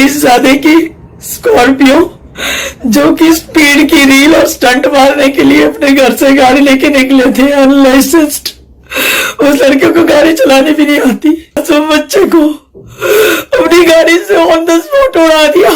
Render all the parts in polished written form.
रईसजादे की स्कॉर्पियो जो कि स्पीड की रील और स्टंट मारने के लिए अपने घर से गाड़ी लेके निकले थे अनलाइसेंस्ड। उस लड़के को गाड़ी चलाने भी नहीं आती, तो बच्चे को अपनी गाड़ी से ऑन द स्पॉट उड़ा दिया।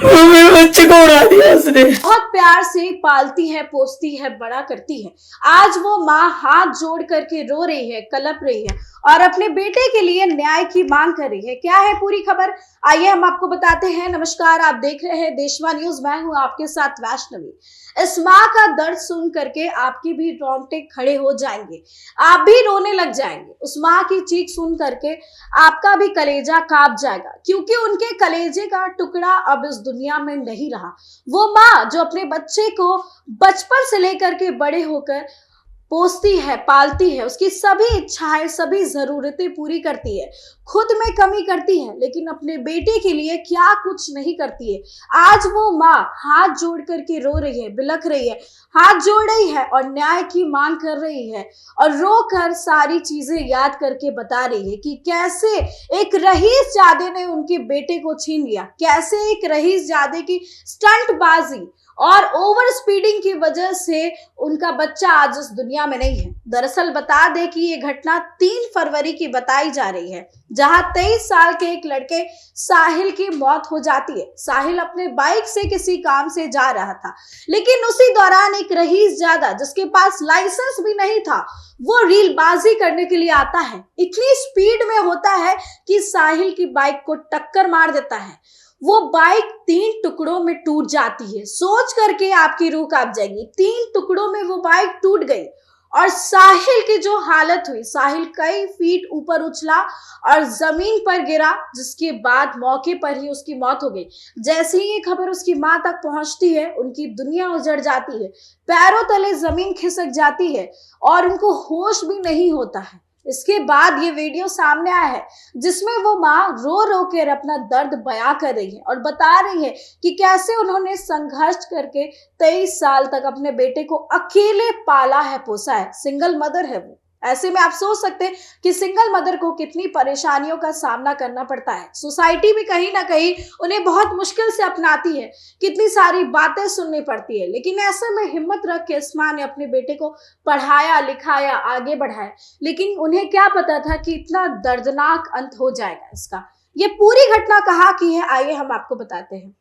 वो मेरे बच्चे को उड़ा दिया उसने। बहुत प्यार से पालती है, पोसती है, बड़ा करती है। आज वो माँ हाथ जोड़ करके रो रही है, कलप रही है और अपने बेटे के लिए न्याय की मांग कर रही है। क्या है पूरी खबर, आइए हम आपको बताते हैं। नमस्कार, आप देख रहे हैं देशवा न्यूज, मैं हूं आपके साथ वैष्णवी। इस माँ का दर्द सुन करके आपके भी रोंगटे खड़े हो जाएंगे, आप भी रोने लग जाएंगे। उस माँ की चीख सुन करके आपका भी कलेजा कांप जाएगा, क्योंकि उनके कलेजे का टुकड़ा अब इस दुनिया में नहीं रहा। वो माँ जो अपने बच्चे को बचपन से लेकर के बड़े होकर पोसती है, पालती है, उसकी सभी इच्छाएं, सभी जरूरतें पूरी करती है, खुद में कमी करती है, लेकिन अपने बेटे के लिए क्या कुछ नहीं करती है। आज वो माँ हाथ जोड़ करके रो रही है, बिलख रही है, हाथ जोड़ रही है और न्याय की मांग कर रही है और रो कर सारी चीजें याद करके बता रही है कि कैसे एक रईसजादे ने उनके बेटे को छीन लिया, कैसे एक रईसजादे की स्टंटबाजी और ओवर स्पीडिंग की वजह से उनका बच्चा आज इस दुनिया में नहीं है। दरअसल बता दें कि ये घटना 3 फरवरी की बताई जा रही है, जहां 23 साल के एक लड़के साहिल की मौत हो जाती है। साहिल अपने बाइक से किसी काम से जा रहा था, लेकिन उसी दौरान एक रईसजादा जिसके पास लाइसेंस भी नहीं था, वो रीलबाजी करने के लिए आता है। इतनी स्पीड में होता है कि साहिल की बाइक को टक्कर मार देता है। वो बाइक 3 टुकड़ों में टूट जाती है। सोच करके आपकी रूह कांप जाएगी, 3 टुकड़ों में वो बाइक टूट गई और साहिल की जो हालत हुई, साहिल कई फीट ऊपर उछला और जमीन पर गिरा, जिसके बाद मौके पर ही उसकी मौत हो गई। जैसे ही ये खबर उसकी मां तक पहुंचती है, उनकी दुनिया उजड़ जाती है, पैरों तले जमीन खिसक जाती है और उनको होश भी नहीं होता है। इसके बाद ये वीडियो सामने आया है, जिसमें वो माँ रो रो कर अपना दर्द बयां कर रही है और बता रही है कि कैसे उन्होंने संघर्ष करके 23 साल तक अपने बेटे को अकेले पाला है, पोसा है। सिंगल मदर है वो। ऐसे में आप सोच सकते हैं कि सिंगल मदर को कितनी परेशानियों का सामना करना पड़ता है। सोसाइटी भी कहीं ना कहीं उन्हें बहुत मुश्किल से अपनाती है, कितनी सारी बातें सुननी पड़ती है, लेकिन ऐसे में हिम्मत रख के इस माँ ने अपने बेटे को पढ़ाया, लिखाया, आगे बढ़ाया। लेकिन उन्हें क्या पता था कि इतना दर्दनाक अंत हो जाएगा इसका। ये पूरी घटना कहाँ की है, आइए हम आपको बताते हैं।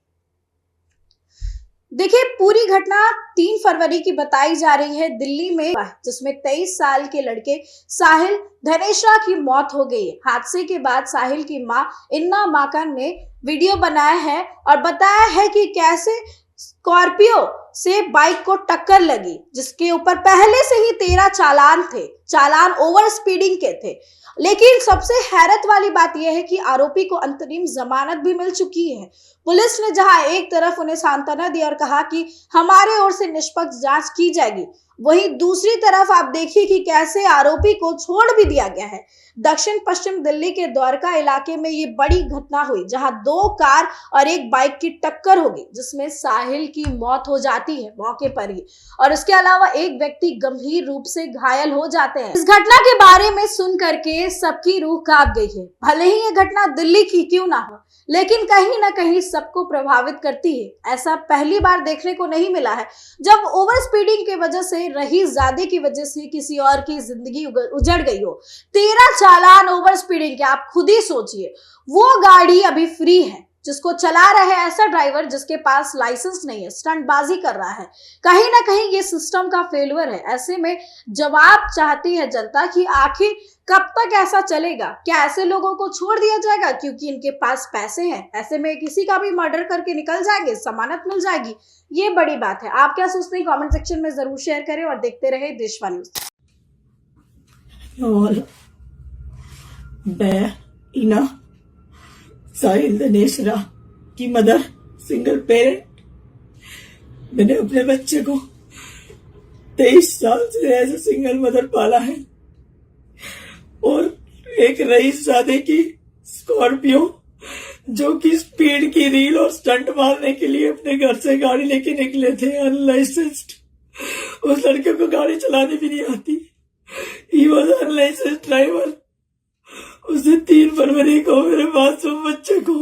देखिए, पूरी घटना 3 फरवरी की बताई जा रही है दिल्ली में, जिसमें 23 साल के लड़के साहिल धनेश्रा की मौत हो गई है। हादसे के बाद साहिल की मां इन्ना माकन ने वीडियो बनाया है और बताया है कि कैसे स्कॉर्पियो से बाइक को टक्कर लगी, जिसके ऊपर पहले से ही 13 चालान थे, चालान ओवर स्पीडिंग के थे। लेकिन सबसे हैरत वाली बात यह है कि आरोपी को अंतरिम जमानत भी मिल चुकी है। पुलिस ने जहां एक तरफ उन्हें सांत्वना दी और कहा कि हमारे ओर से निष्पक्ष जांच की जाएगी, वहीं दूसरी तरफ आप देखिए कि कैसे आरोपी को छोड़ भी दिया गया है। दक्षिण पश्चिम दिल्ली के द्वारका इलाके में ये बड़ी घटना हुई, जहां 2 कार और एक बाइक की टक्कर हो गई, जिसमें साहिल की मौत हो जाती है मौके पर ही, और इसके अलावा एक व्यक्ति गंभीर रूप से घायल हो जाते हैं। इस घटना के बारे में सुन करके सबकी रूह कांप गई है। भले ही ये घटना दिल्ली की क्यों ना हो, लेकिन कहीं ना कहीं सबको प्रभावित करती है। ऐसा पहली बार देखने को नहीं मिला है, जब ओवर स्पीडिंग की वजह से, रईसजादे की वजह से किसी और की जिंदगी उजड़ गई हो। 13 चालान ओवर स्पीडिंग के, आप खुद ही सोचिए। वो गाड़ी अभी फ्री है, जिसको चला रहा है ऐसा ड्राइवर जिसके पास लाइसेंस नहीं है, स्टंटबाजी कर रहा है। कहीं ना कहीं ये सिस्टम का फेलियर है। ऐसे में जवाब चाहती है जनता कि आखिर कब तक ऐसा चलेगा? क्या ऐसे लोगों को छोड़ दिया जाएगा क्योंकि इनके पास पैसे हैं? ऐसे में किसी का भी मर्डर करके निकल जाएंगे, जमानत मिल जाएगी। ये बड़ी बात है। आप क्या सोचते हैं, कमेंट सेक्शन में जरूर शेयर करें और देखते रहे देशवा न्यूज। इना साहिल धनेश्रा की मदर, सिंगल पेरेंट। मैंने अपने बच्चे को 23 साल से एज ए सिंगल मदर पाला है और एक रईसजादे की स्कॉर्पियो जो कि स्पीड की रील और स्टंट मारने के लिए अपने घर से गाड़ी लेके निकले थे अनलाइसेंस्ड। उस लड़के को गाड़ी चलाने भी नहीं आती, ही वॉज अनलाइसेंस्ड ड्राइवर। उसे 3 फरवरी को मेरे मासूम बच्चे को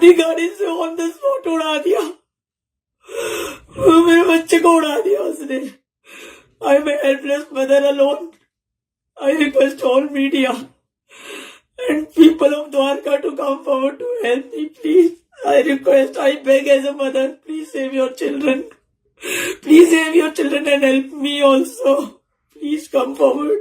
अपनी गाड़ी से ऑन द स्पॉट उड़ा दिया, मेरे बच्चे को उड़ा दिया उसने। I am a helpless mother alone. I request all media and people of Dwarka to come forward to help me, please. I request, I beg as a mother, please save your children. Please save your children and help me also. Please come forward.